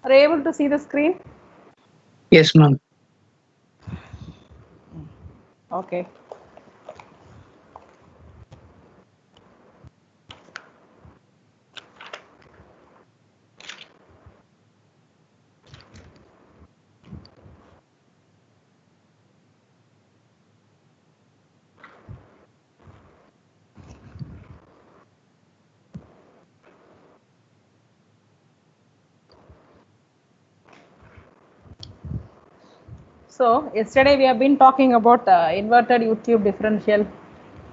Are you able to see the screen? Yes, ma'am. Okay. So yesterday we have been talking about inverted U-tube differential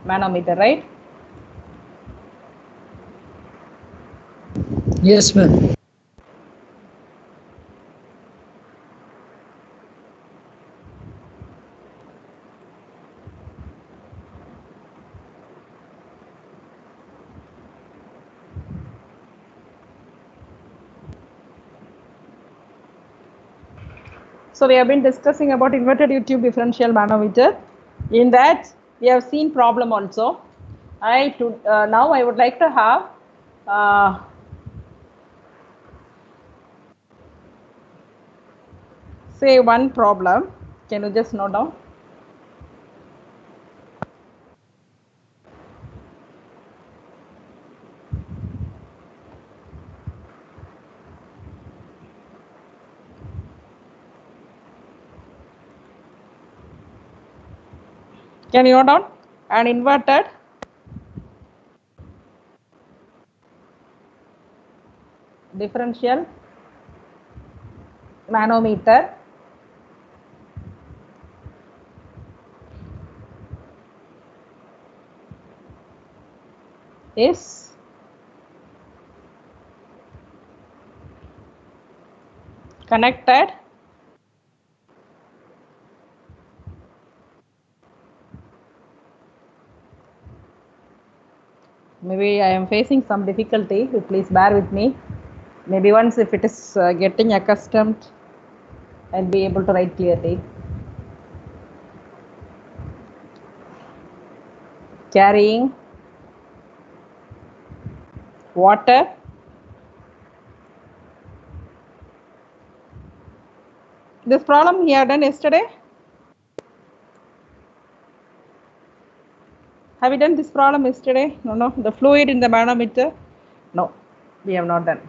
manometer, right? Yes, ma'am. So we have been discussing about inverted U-tube differential manometer. In that we have seen problem also. Now I would like to have say one problem. Can you just note down? Can you note down? An inverted differential manometer is connected maybe I am facing some difficulty, so please bear with me. Maybe once if it is getting accustomed, I'll be able to write clearly. Carrying water this problem he had done yesterday. Have you done this problem yesterday? No, the fluid in the manometer. No, we have not done.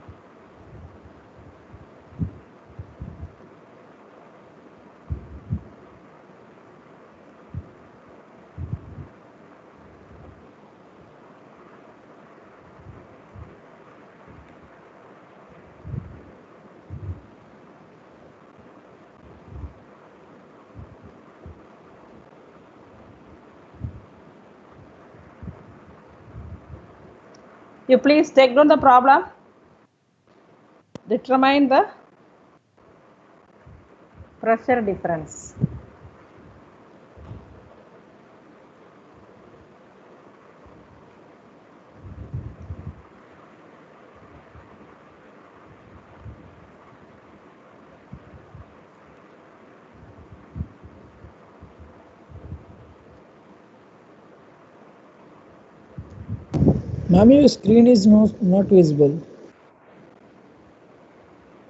You please take down the problem. Determine the pressure difference. Ma'am, your screen is not visible.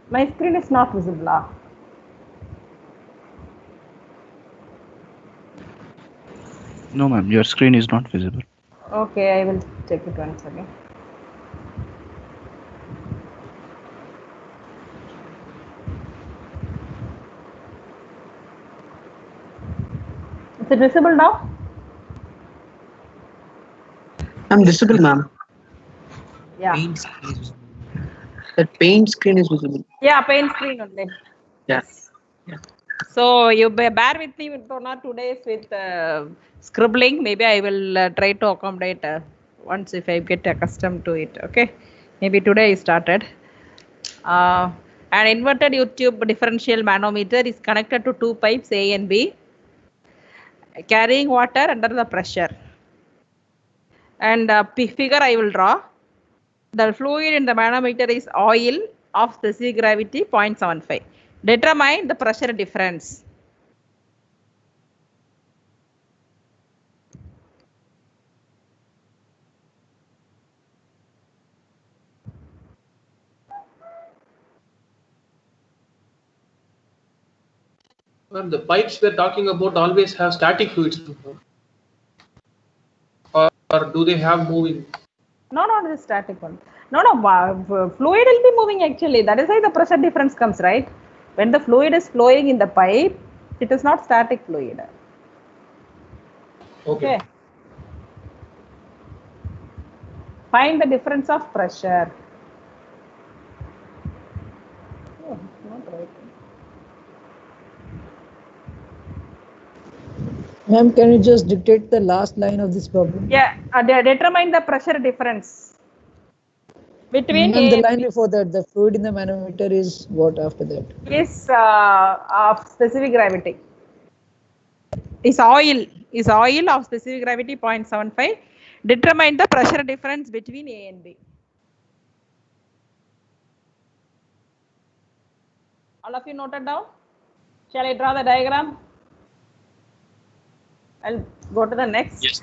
My screen is not visible. No, ma'am, your screen is not visible. Okay, I will check it once again. Is it visible now? I'm visible, ma'am. Yeah. That paint screen is visible. Yeah, paint screen only. Yeah. Yes. So you bear with me for not 2 days with scribbling. Maybe I will try to accommodate once if I get accustomed to it. Okay. Maybe today I started. An inverted U-tube differential manometer is connected to two pipes A and B, carrying water under the pressure. And figure I will draw. The fluid in the manometer is oil of specific gravity 0.75. Determine the pressure difference. Ma'am, the pipes we're talking about always have static fluids, or do they have moving? No, not the static one. No, fluid will be moving actually. That is why the pressure difference comes, right? When the fluid is flowing in the pipe, it is not static fluid. Okay. Find the difference of pressure. Oh, not right. Ma'am, can you just dictate the last line of this problem? Yeah, determine the pressure difference between Ma'am, A the and line B. before that, the fluid in the manometer is what after that? Is of specific gravity. Is oil of specific gravity 0.75. Determine the pressure difference between A and B. All of you noted down? Shall I draw the diagram? I'll go to the next. Yes.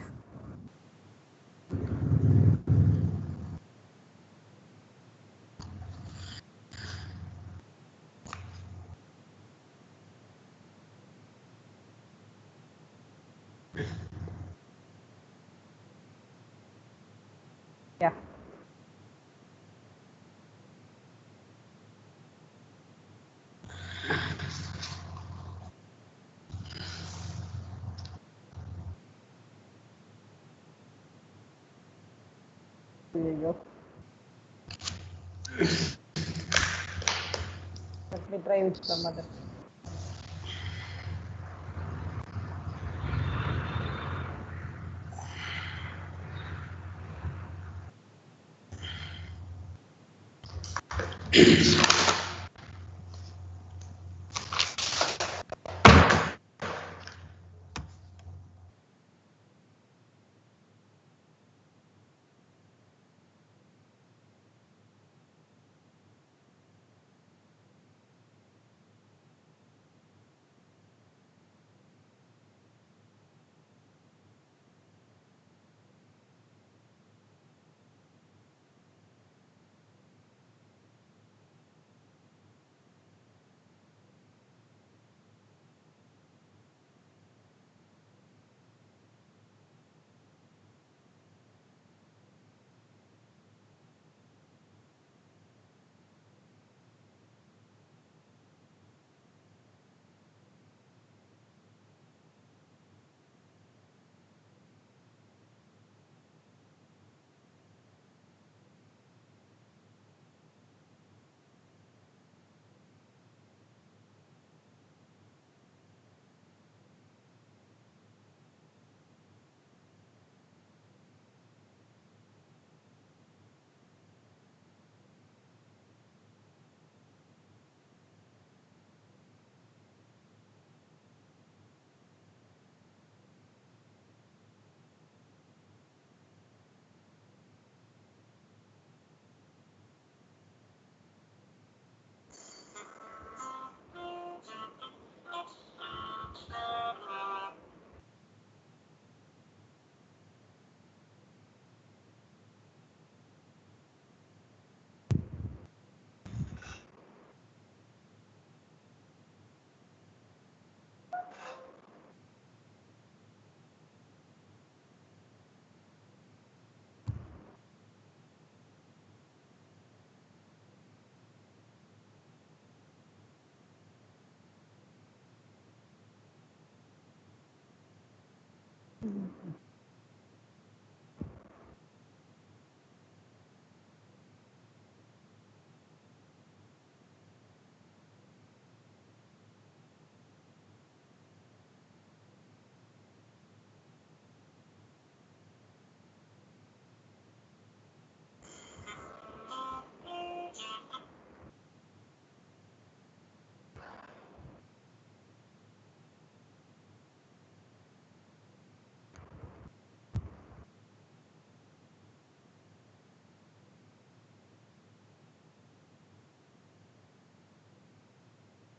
Yeah. There you go. Let me try with some other.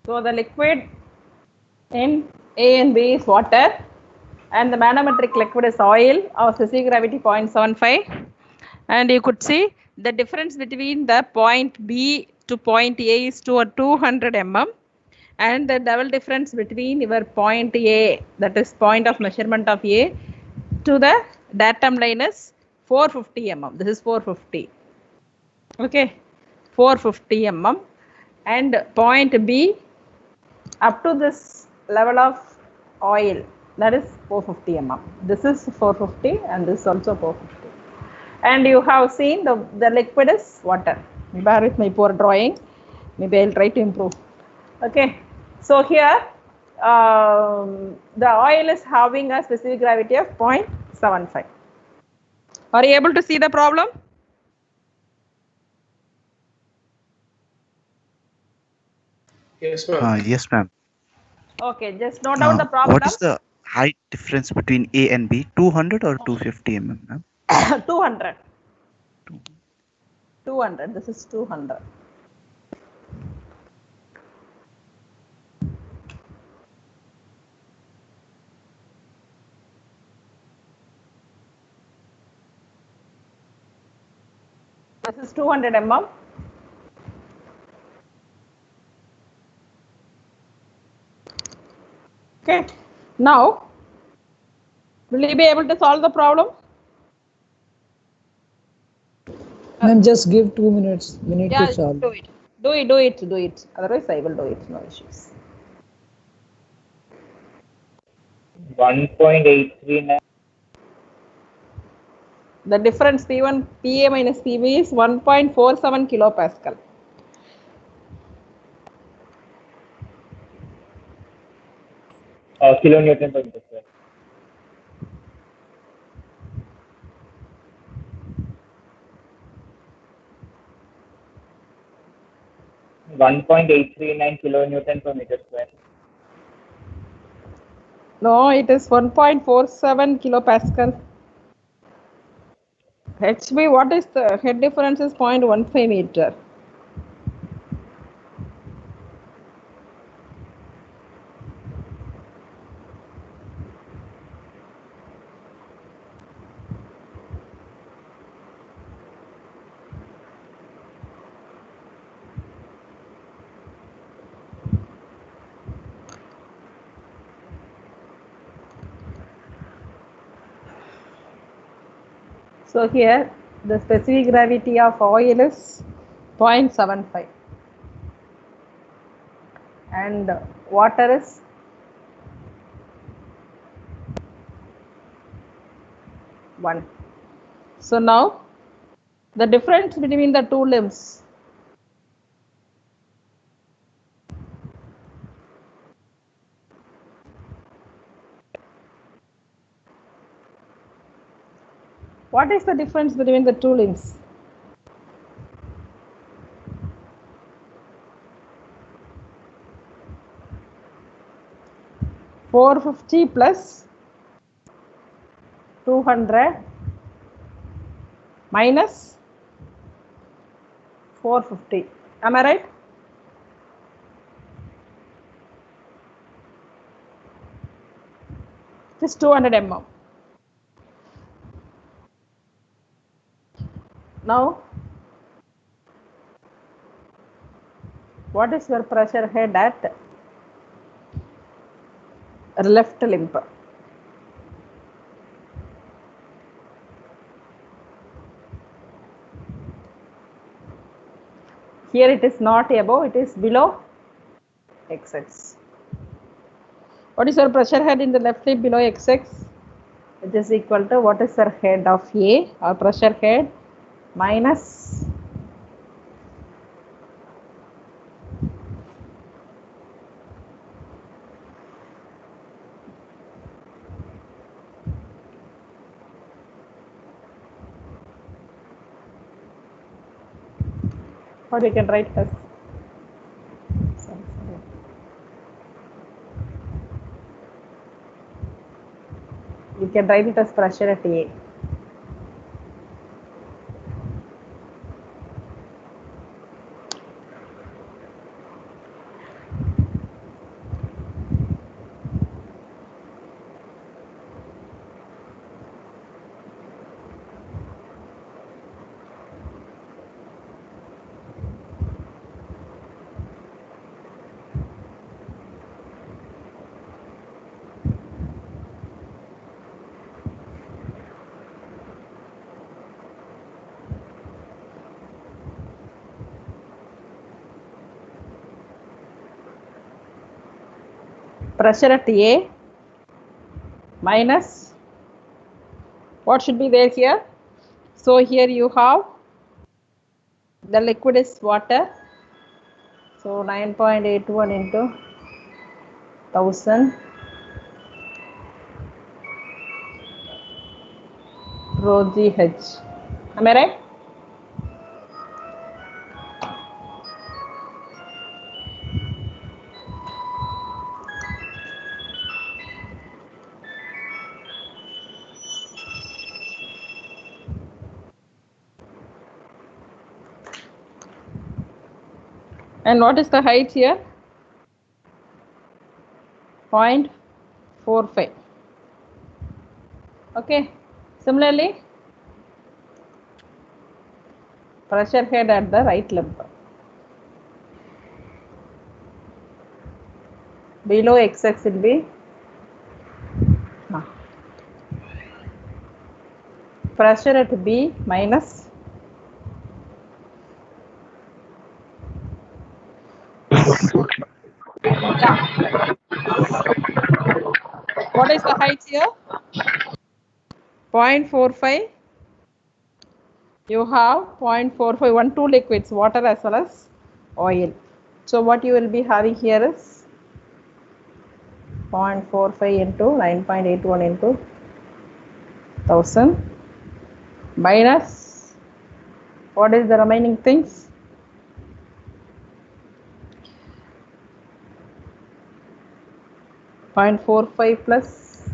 So the liquid in A and B is water, and the manometric liquid is oil of specific gravity 0.75. And you could see the difference between the point B to point A is to 200 mm, and the level difference between your point A, that is point of measurement of A, to the datum line is 450 mm. This is 450. Okay, 450 mm, and point B up to this level of oil, that is 450 mm. This is 450 and this is also 450. And you have seen the liquid is water. Bear with my poor drawing. Maybe I'll try to improve. Okay. So here the oil is having a specific gravity of 0.75. Are you able to see the problem? Yes, ma'am. Yes, ma'am. Okay, just note down the problem. What is the height difference between A and B? 200 or 250 mm, ma'am? 200. 200. This is 200. This is 200 mm. Okay. Now, will you be able to solve the problem? Ma'am, just give 2 minutes. We need Yeah, to solve. do it. Do it. Otherwise, I will do it. No issues. 1.839. The difference P1, PA minus PB is 1.47 kilopascal. Kilonewton per meter square. 1.839 kilonewton per meter square. No, it is 1.47 kilopascal. HB, what is the head difference is 0.15 meter. So here the specific gravity of oil is 0.75 and water is 1. So now the difference between the two limbs, what is the difference between the two limbs? $450 plus 200 minus 450. Am I right? It is 200 mm. Now, what is your pressure head at left limb? Here it is not above, it is below XX. What is your pressure head in the left limb below XX? It is equal to what is your head of A or pressure head minus or you can write as you can write it as pressure at A. pressure at A minus what should be there here? So here you have the liquid is water. So 9.81 into 1000 rho GH. Am I right? And what is the height here? 0.45. Okay. Similarly, pressure head at the right limb. Below XX will be pressure at B minus what is the height here? 0.45. You have 0.45, two liquids, water as well as oil. So what you will be having here is 0.45 into 9.81 into 1000 minus what is the remaining things? .45 plus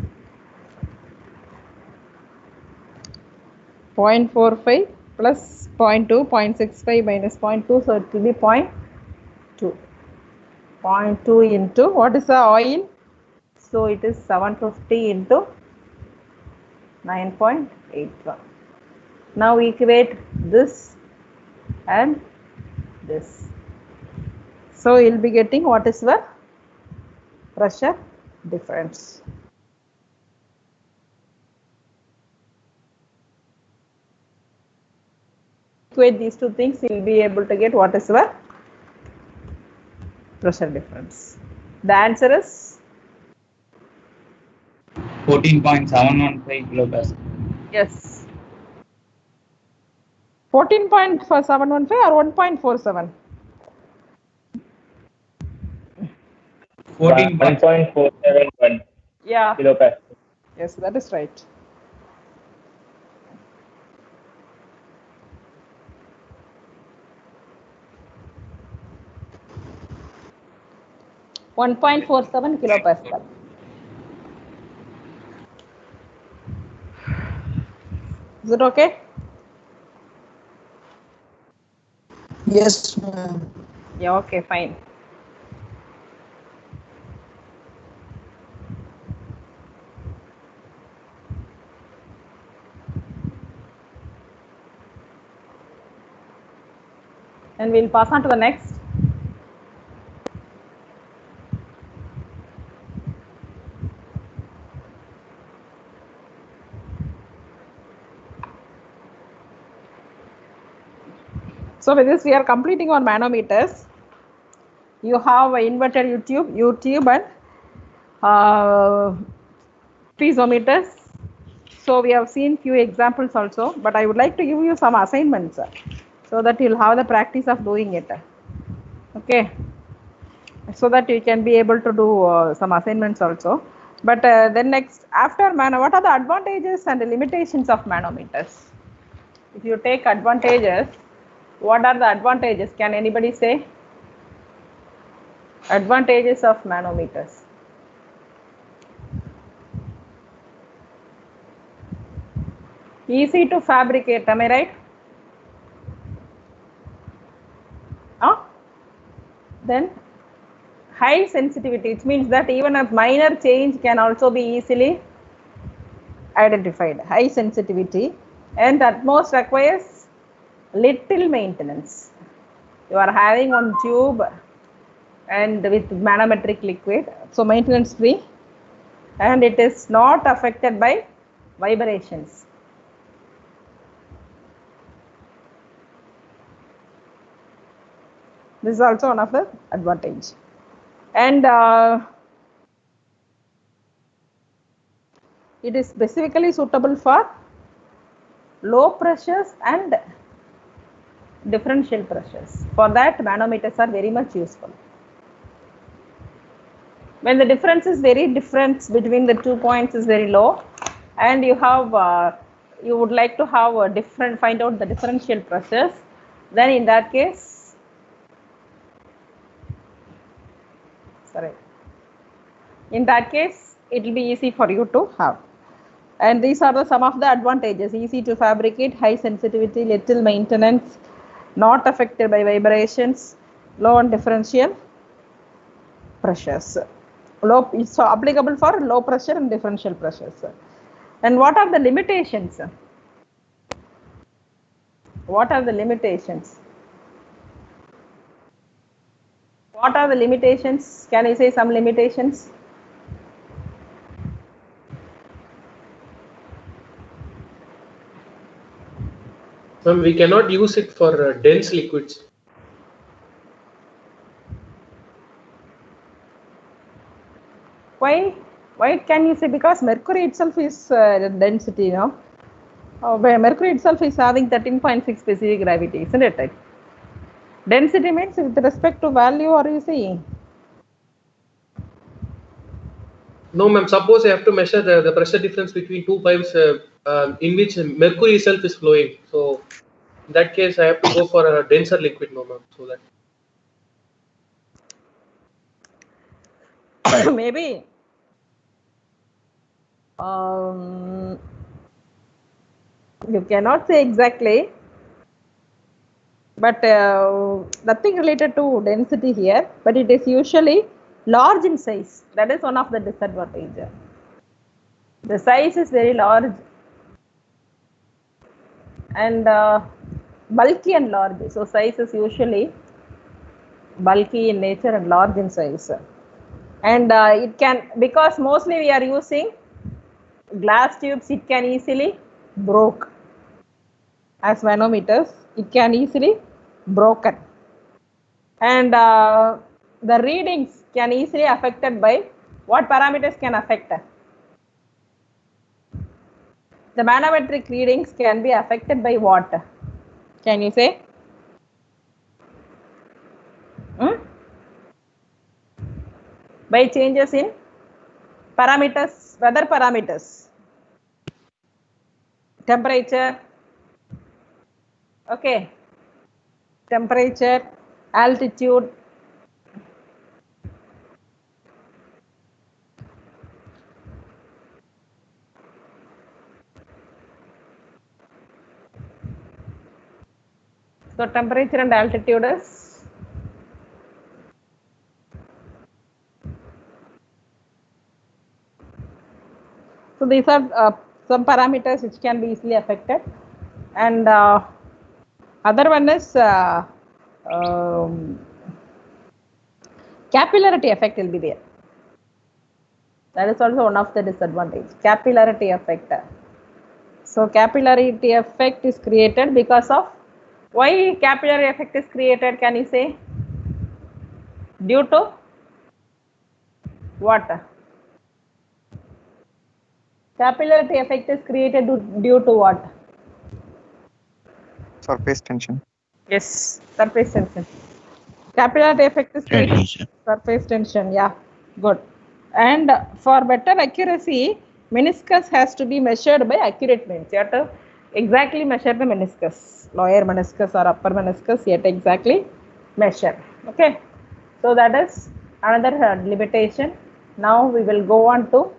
0.45 plus 0.2, 0.65 minus 0.2, so it will be 0.2. 0.2 into what is the oil? So it is 750 into 9.81. Now equate this and this. So you will be getting what is the pressure difference. Equate these two things, you will be able to get what is the pressure difference. The answer is 14.715 kilopascal. yes. 14.715 or 1.47? 1.471 Yeah. kilopascal. Yes, that is right. .47 kilopascal. Is it okay? Yes, ma'am. Yeah, okay, fine. And we'll pass on to the next. So with this we are completing on manometers. You have inverted U-tube and piezometers. So we have seen few examples also, but I would like to give you some assignments so that you'll have the practice of doing it. Okay, so that you can be able to do some assignments also. But then next, after what are the advantages and the limitations of manometers? If you take advantages, what are the advantages? Can anybody say? Advantages of manometers. Easy to fabricate, am I right? Then high sensitivity, which means that even a minor change can also be easily identified. High sensitivity, and at most requires little maintenance. You are having one tube and with manometric liquid, so maintenance free, and it is not affected by vibrations. This is also one of the advantage. And it is specifically suitable for low pressures and differential pressures. For that, manometers are very much useful. When the difference is very different between the 2 points is very low, and you have you would like to have a different, find out the differential pressures, then in that case, it will be easy for you to have. And these are some of the advantages: easy to fabricate, high sensitivity, little maintenance, not affected by vibrations, low on differential pressures. So applicable for low pressure and differential pressures. And what are the limitations? What are the limitations? What are the limitations? Can I say some limitations? Ma'am, we cannot use it for dense liquids. Why? Why can you say? Because mercury itself is density, no? Where mercury itself is having 13.6 specific gravity, isn't it? Density means with respect to value, or you see? No, ma'am. Suppose I have to measure the pressure difference between two pipes in which mercury itself is flowing. So, in that case, I have to go for a denser liquid, no, ma'am. So that Maybe you cannot say exactly, but nothing related to density here, but it is usually large in size. That is one of the disadvantages. The size is very large and bulky and large. So size is usually bulky in nature and large in size. And it can, because mostly we are using glass tubes, it can easily broke. As manometers, it can easily broken. And the readings can easily affected by what parameters can affect? The manometric readings can be affected by what? Can you say? By changes in parameters, weather parameters, temperature, okay, temperature, altitude, so temperature and altitude is so these are some parameters which can be easily affected, and other one is capillarity effect will be there. That is also one of the disadvantages, capillarity effect. So capillarity effect is created because of, why capillary effect is created, can you say? Due to what? Capillarity effect is created due to what? Surface tension. Yes, surface tension. Capillarity effect is created Adhesion. surface tension. Yeah, good. And for better accuracy, meniscus has to be measured by accurate means. You have to exactly measure the meniscus, lower meniscus or upper meniscus. You have to exactly measure. Okay. So that is another limitation. Now we will go on to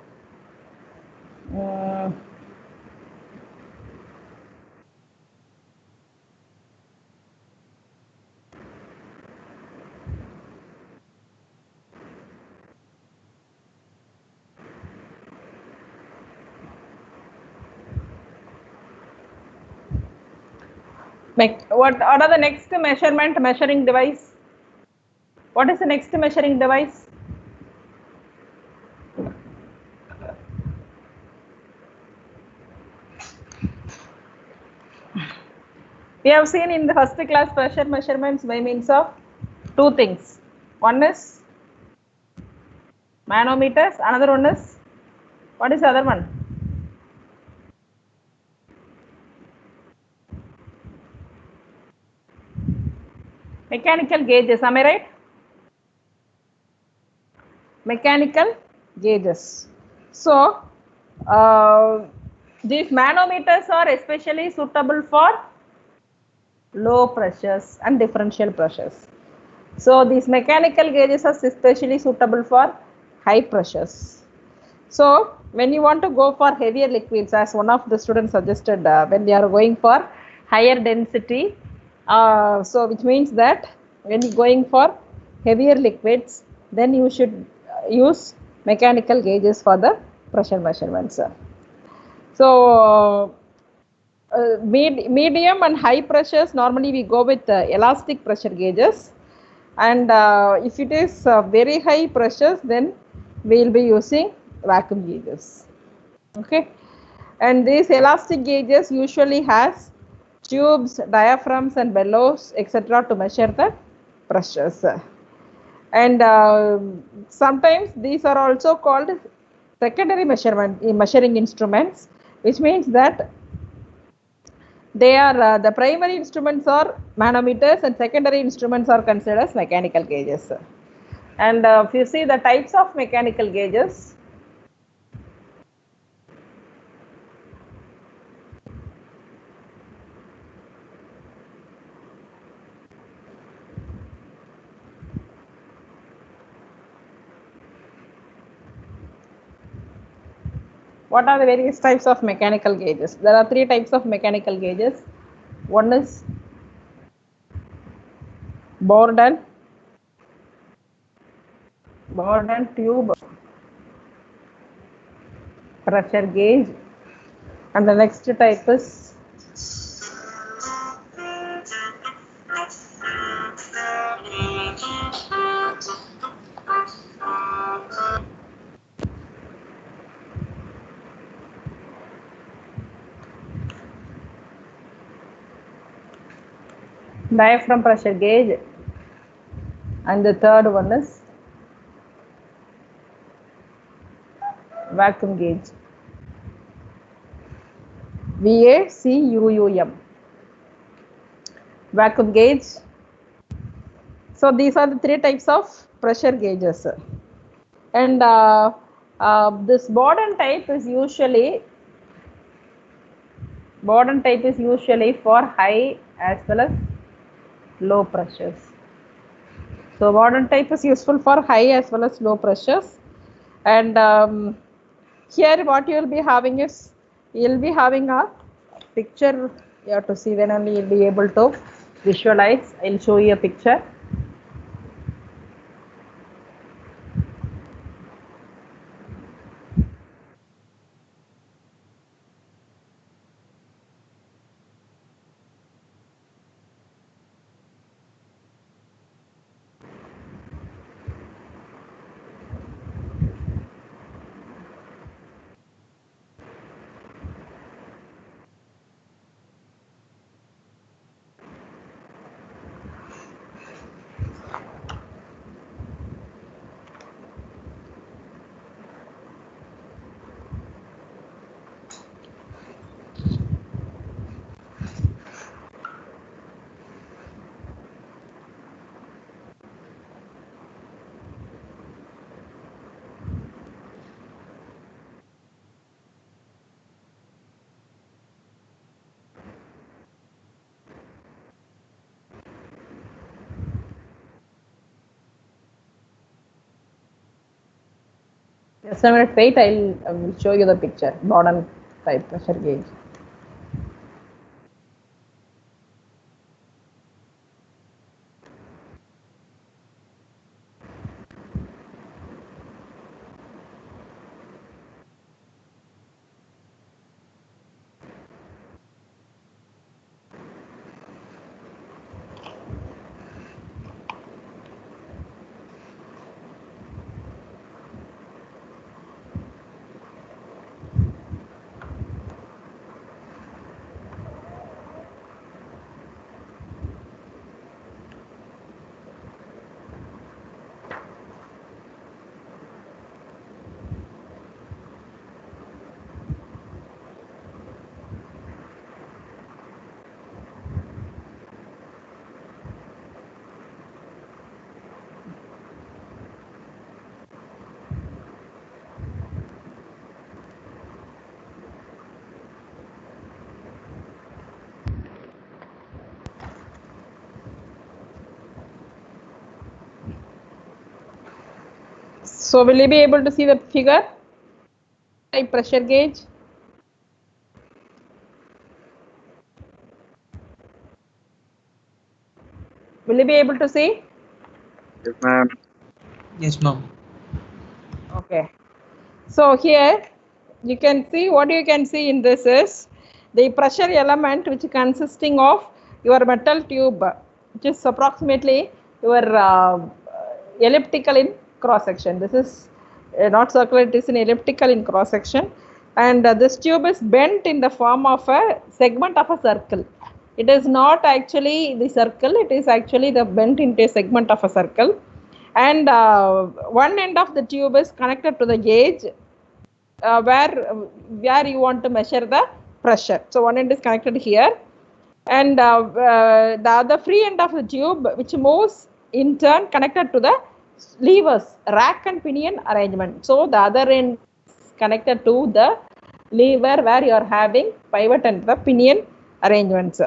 what are the next measuring device? What is the next measuring device? We have seen in the first class pressure measurements by means of two things. One is manometers, another one is, what is the other one? Mechanical gauges, am I right? Mechanical gauges. So, these manometers are especially suitable for low pressures and differential pressures. So, these mechanical gauges are especially suitable for high pressures. So, when you want to go for heavier liquids, as one of the students suggested, when they are going for higher density, so which means that when you're going for heavier liquids, then you should use mechanical gauges for the pressure measurements. So, medium and high pressures, normally we go with elastic pressure gauges, and if it is very high pressures, then we will be using vacuum gauges. Okay, and these elastic gauges usually has tubes, diaphragms and bellows, etc., to measure the pressures. And sometimes these are also called secondary measuring instruments, which means that they are the primary instruments are manometers and secondary instruments are considered as mechanical gauges. And if you see the types of mechanical gauges, what are the various types of mechanical gauges? There are three types of mechanical gauges. One is Borden tube pressure gauge, and the next type is diaphragm pressure gauge, and the third one is vacuum gauge, VACUUM, vacuum gauge. So these are the three types of pressure gauges, and this Borden type is usually for high as well as low pressures. So Borden type is useful for high as well as low pressures, and here what you will be having is, you will be having a picture. You have to see, then only you will be able to visualize. I will show you a picture. Just a minute, wait, I will show you the picture. Borden type pressure gauge. So will you be able to see the figure? Type pressure gauge. Will you be able to see? Yes, ma'am. Yes, ma'am. Okay. So here you can see, what you can see in this is the pressure element which is consisting of your metal tube, which is approximately your elliptical in cross section. This is not circular, it is an elliptical in cross section, and this tube is bent in the form of a segment of a circle. It is not actually the circle, it is actually the bent into a segment of a circle, and one end of the tube is connected to the gauge where you want to measure the pressure. So one end is connected here, and the other free end of the tube, which moves in turn, connected to the levers, rack and pinion arrangement. So the other end is connected to the lever where you are having pivot and the pinion arrangements.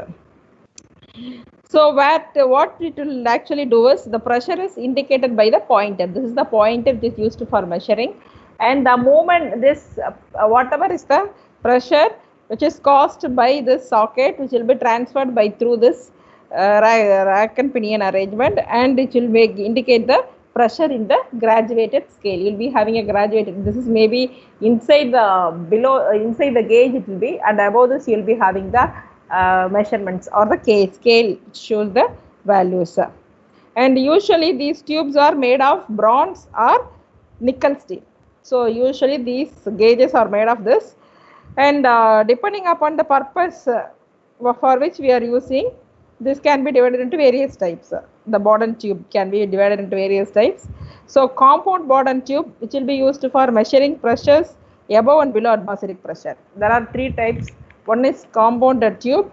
So what it will actually do is, the pressure is indicated by the pointer. This is the pointer which is used for measuring, and the moment this whatever is the pressure which is caused by this socket, which will be transferred by through this rack and pinion arrangement, and it will indicate the pressure in the graduated scale. You will be having a graduated. This is maybe inside the inside the gauge it will be, and above this you will be having the measurements or the scale shows the values. And usually these tubes are made of bronze or nickel steel. So usually these gauges are made of this, and depending upon the purpose for which we are using, this can be divided into various types. The Bourdon tube can be divided into various types. So compound Bourdon tube, which will be used for measuring pressures above and below atmospheric pressure. There are three types. One is compound Bourdon tube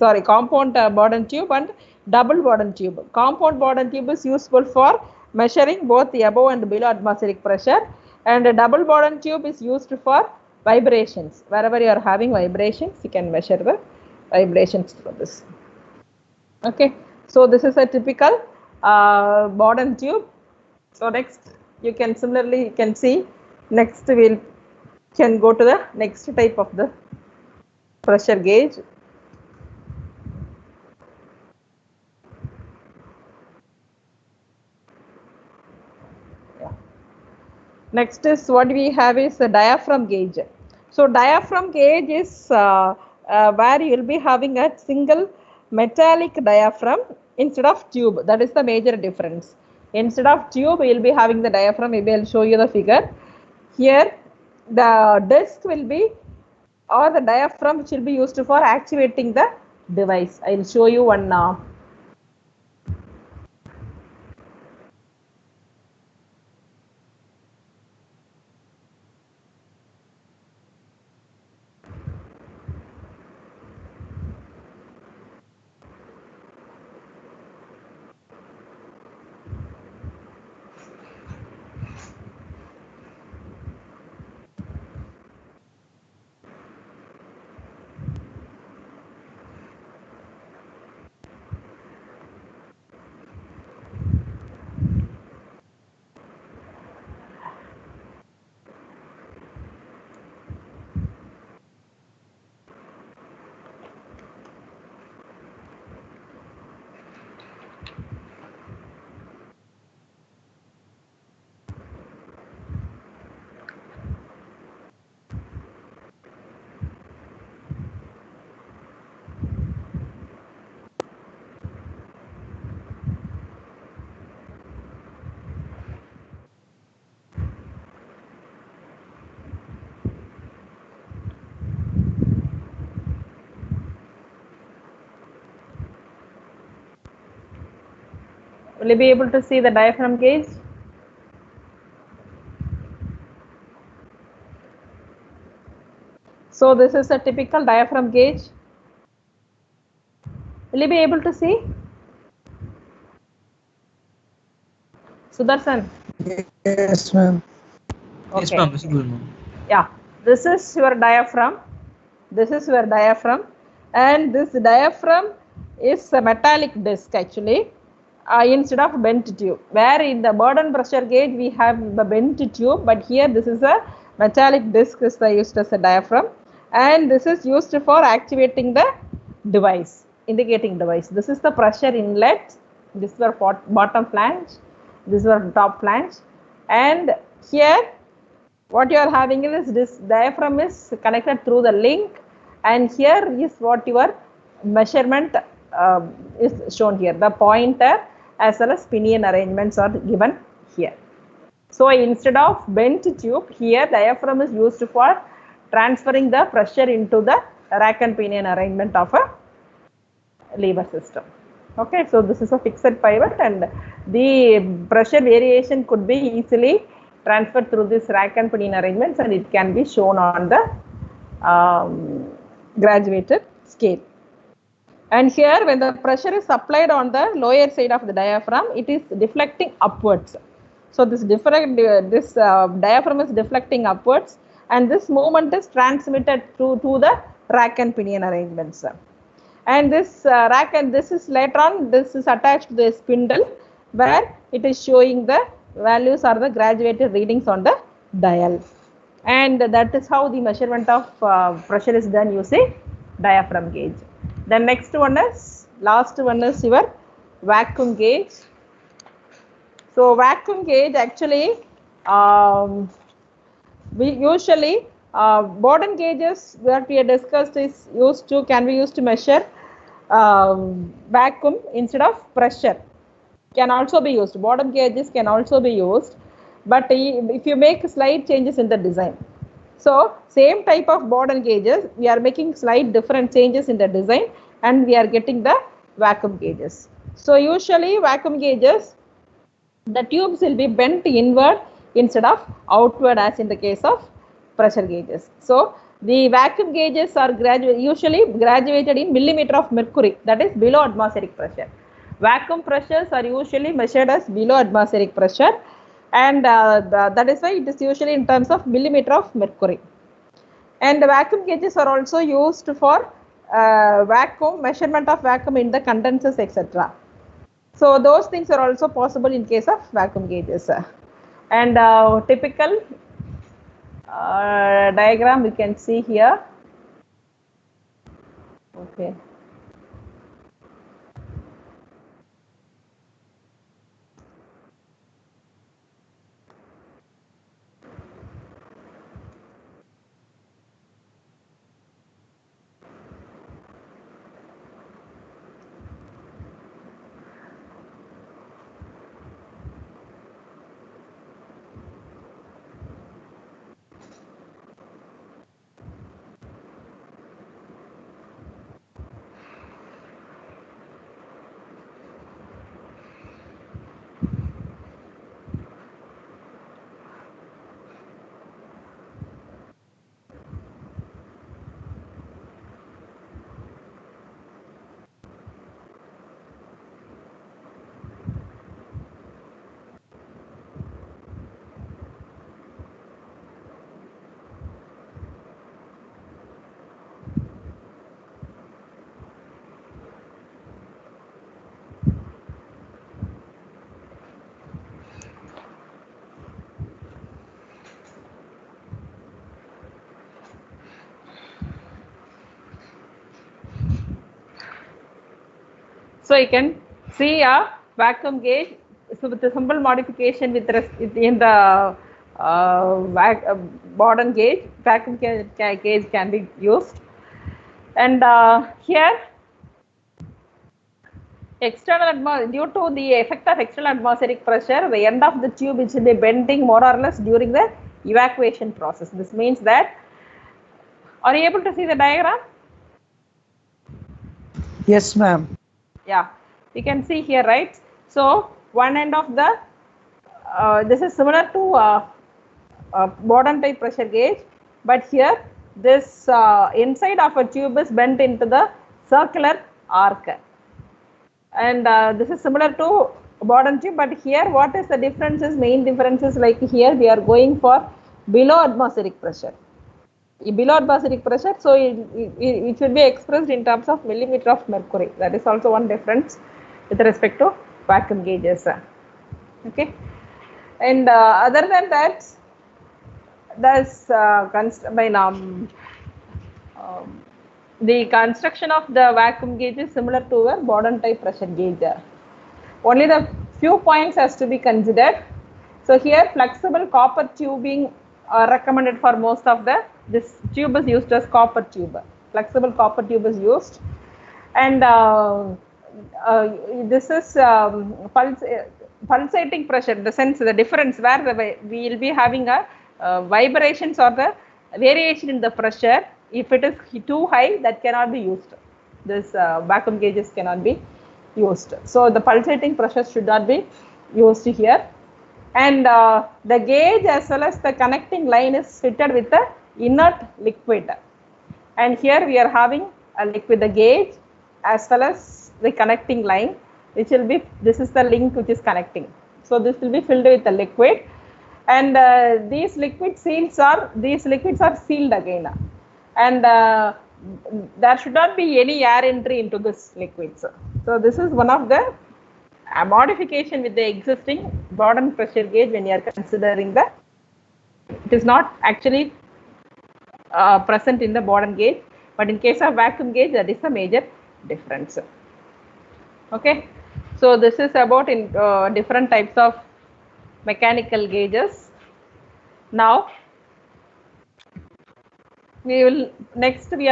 and double Bourdon tube. Compound Bourdon tube is useful for measuring both the above and below atmospheric pressure, and a double Bourdon tube is used for vibrations. Wherever you are having vibrations, you can measure the vibrations for this. Okay, so this is a typical Bourdon tube. So next you can similarly see, next we can go to the next type of the pressure gauge. Next is what we have is a diaphragm gauge. So diaphragm gauge is where you will be having a single metallic diaphragm instead of tube. That is the major difference. Instead of tube, you will be having the diaphragm. Maybe I will show you the figure. Here the disc will be, or the diaphragm, which will be used for actuating the device. I will show you one now. Will you be able to see the diaphragm gauge? So this is a typical diaphragm gauge. Will you be able to see? Sudarshan? Yes, ma'am. Okay. Yes, ma'am. Visible, ma'am. Yeah, this is your diaphragm. This is your diaphragm, and this diaphragm is a metallic disc actually, instead of bent tube. Where in the burden pressure gauge we have the bent tube, but here this is a metallic disc is used as a diaphragm, and this is used for activating the device, indicating device. This is the pressure inlet. This is our bottom flange. This is our top flange, and here what you are having is this diaphragm is connected through the link, and here is what your measurement is shown here. The pointer as well as pinion arrangements are given here. So instead of bent tube, here diaphragm is used for transferring the pressure into the rack and pinion arrangement of a lever system. Okay, so this is a fixed pivot, and the pressure variation could be easily transferred through this rack and pinion arrangements, and it can be shown on the graduated scale. And here when the pressure is applied on the lower side of the diaphragm, it is deflecting upwards. So this diaphragm is deflecting upwards, and this movement is transmitted to the rack and pinion arrangements. And this rack, and this is later on, this is attached to the spindle where it is showing the values or the graduated readings on the dial. And that is how the measurement of pressure is done using diaphragm gauge. The next one is, last one is your vacuum gauge. So vacuum gauge actually, we usually Bourdon gauges that we have discussed is can be used to measure vacuum instead of pressure. Can also be used. Bourdon gauges can also be used, but if you make slight changes in the design. So same type of Bourdon gauges, we are making slight different changes in the design, and we are getting the vacuum gauges. So usually vacuum gauges, the tubes will be bent inward instead of outward as in the case of pressure gauges. So the vacuum gauges are usually graduated in millimeter of mercury, that is below atmospheric pressure. Vacuum pressures are usually measured as below atmospheric pressure, and that is why it is usually in terms of millimeter of mercury. And the vacuum gauges are also used for vacuum measurement of vacuum in the condensers, etc. So those things are also possible in case of vacuum gauges. And typical diagram we can see here. Okay. So you can see a vacuum gauge. So with a simple modification with in the Bourdon gauge, vacuum gauge can be used. And here, due to the effect of external atmospheric pressure, the end of the tube will be bending more or less during the evacuation process. This means that, are you able to see the diagram? Yes, ma'am. Yeah, you can see here, right? So one end of the this is similar to Bourdon type pressure gauge, but here this inside of a tube is bent into the circular arc, and this is similar to Bourdon tube, but here what is the difference is, main difference is like here we are going for below atmospheric pressure. Below atmospheric pressure, so it should be expressed in terms of millimeter of mercury. That is also one difference with respect to vacuum gauges. Okay, and other than that, there's the construction of the vacuum gauge is similar to a Borden type pressure gauge. Only the few points has to be considered. So here flexible copper tubing are recommended for most of this tube is used as copper tube. Flexible copper tube is used, and this is pulsating pressure. In the sense, the difference where we will be having a vibrations or the variation in the pressure. If it is too high, that cannot be used. This vacuum gauges cannot be used. So the pulsating pressure should not be used here. And the gauge as well as the connecting line is fitted with the inert liquid. And here we are having a liquid, the gauge as well as the connecting line, which will be, this is the link which is connecting. So this will be filled with the liquid, and these liquids are sealed again, and there should not be any air entry into this liquids. So this is one of the modification with the existing Borden pressure gauge when you are considering the, it is not actually present in the Borden gauge, but in case of vacuum gauge, that is a major difference. Okay, so this is about in different types of mechanical gauges. Now we are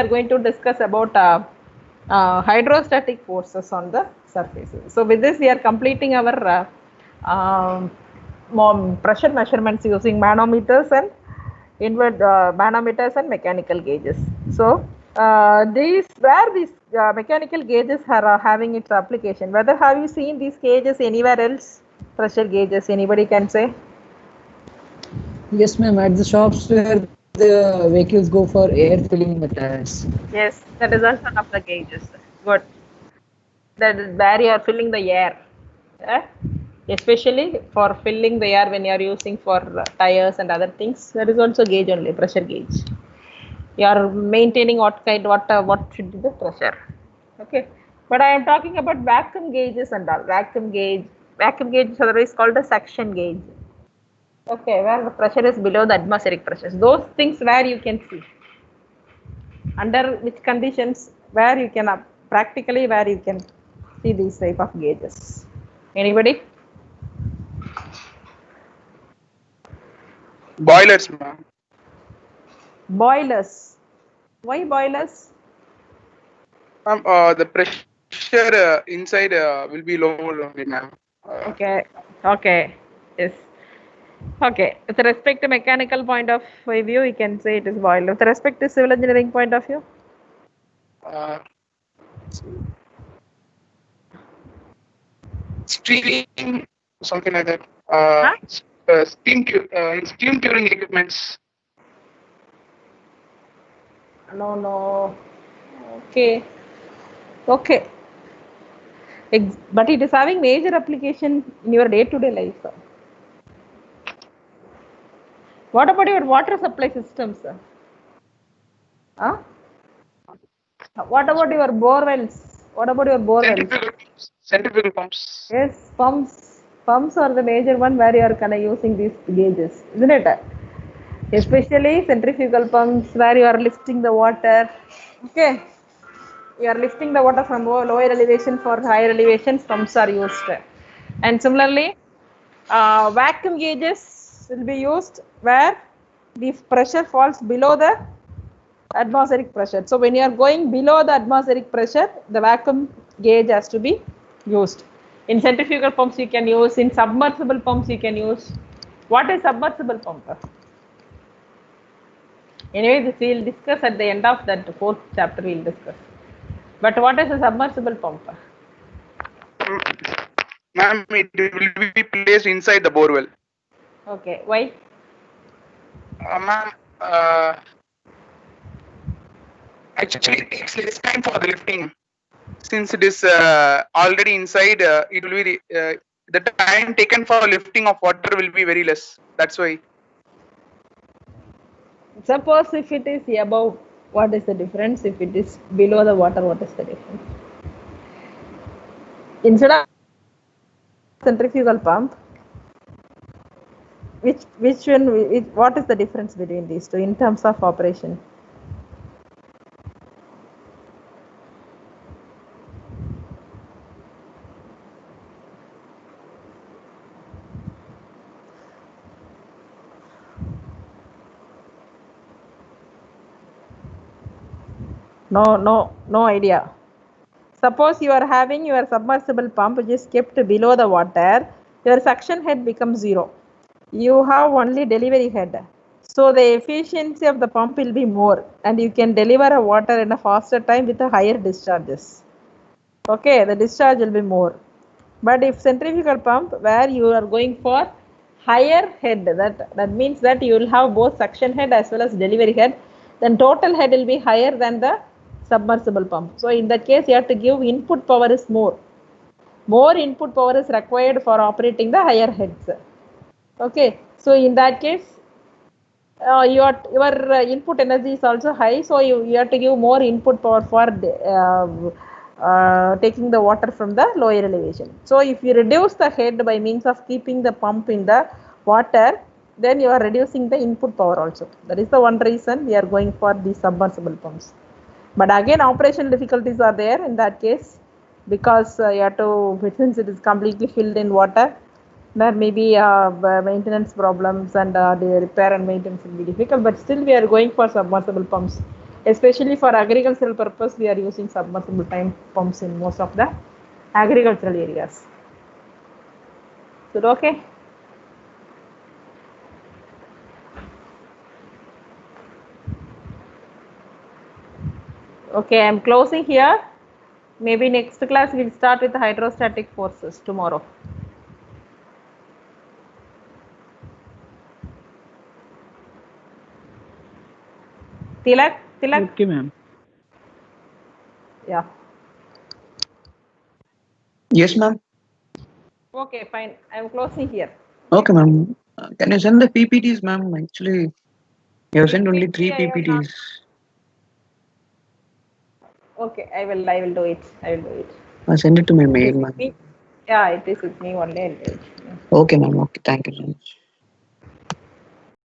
going to discuss about hydrostatic forces on the surfaces. So with this we are completing our pressure measurements using manometers and manometers and mechanical gauges. So these mechanical gauges are having its application. Whether have you seen these gauges anywhere else? Pressure gauges, anybody can say? Yes, ma'am. At the shops where the vehicles go for air filling the tires. Yes, that is also one of the gauges. Good. That is where you are filling the air. Especially for filling the air when you are using for tires and other things. That is also gauge only, pressure gauge. You are maintaining what should be the pressure. Okay. But I am talking about vacuum gauges and all. Vacuum gauge is otherwise called a suction gauge. Okay, where the pressure is below the atmospheric pressures. Those things where you can see. Under which conditions, where you can practically where you can see these type of gauges. Anybody? Boilers, ma'am. Boilers. Why boilers? The pressure inside will be low only, ma'am. Okay. Yes. Okay. With respect to mechanical point of view, you can say it is boiler. With respect to civil engineering point of view? Steam, something like that. Steam curing equipments. No. Okay. But it is having major application in your day-to-day life. What about your water supply systems? What about your bore wells? Centrifugal pumps. Yes, pumps. Pumps are the major one where you are kind of using these gauges, isn't it? Especially centrifugal pumps where you are lifting the water. Okay. You are lifting the water from lower elevation for higher elevations, pumps are used. And similarly, vacuum gauges will be used where the pressure falls below the atmospheric pressure. So when you are going below the atmospheric pressure, the vacuum gauge has to be used. In centrifugal pumps you can use, in submersible pumps you can use. What is submersible pump? Anyway, this we will discuss at the end of that fourth chapter, we will discuss. But what is a submersible pump? Ma'am, it will be placed inside the borewell. Okay, why? Ma'am, actually it takes less time for the lifting. Since it is already inside, it will be the time taken for lifting of water will be very less. That's why. Suppose if it is above, what is the difference? If it is below the water, what is the difference? Instead of centrifugal pump. Which one? What is the difference between these two in terms of operation? No idea. Suppose you are having your submersible pump which is kept below the water, your suction head becomes 0. You have only delivery head. So the efficiency of the pump will be more and you can deliver a water in a faster time with a higher discharges. Okay, the discharge will be more. But if centrifugal pump where you are going for higher head, that means that you will have both suction head as well as delivery head, then total head will be higher than the submersible pump. So in that case you have to give input power is more. More input power is required for operating the higher heads. Okay, so in that case your input energy is also high, so you have to give more input power for taking the water from the lower elevation. So if you reduce the head by means of keeping the pump in the water, then you are reducing the input power also. That is the one reason we are going for the submersible pumps. But again, operational difficulties are there in that case because you have to, since it is completely filled in water, there may be maintenance problems and the repair and maintenance will be difficult, but still we are going for submersible pumps. Especially for agricultural purpose, we are using submersible pumps in most of the agricultural areas. Is it okay? Okay, I am closing here. Maybe next class we'll start with the hydrostatic forces tomorrow. Tilak? Okay, ma'am. Yeah. Yes, ma'am. Okay, fine. I am closing here. Okay, ma'am. Can you send the PPTs, ma'am? Actually, you have sent only 3 PPT I have not. PPTs. Okay, I will do it. I'll send it to my It mail, is with ma'am. me. Yeah, it is with me only. I'll do it. Okay, ma'am. Okay, thank you so much.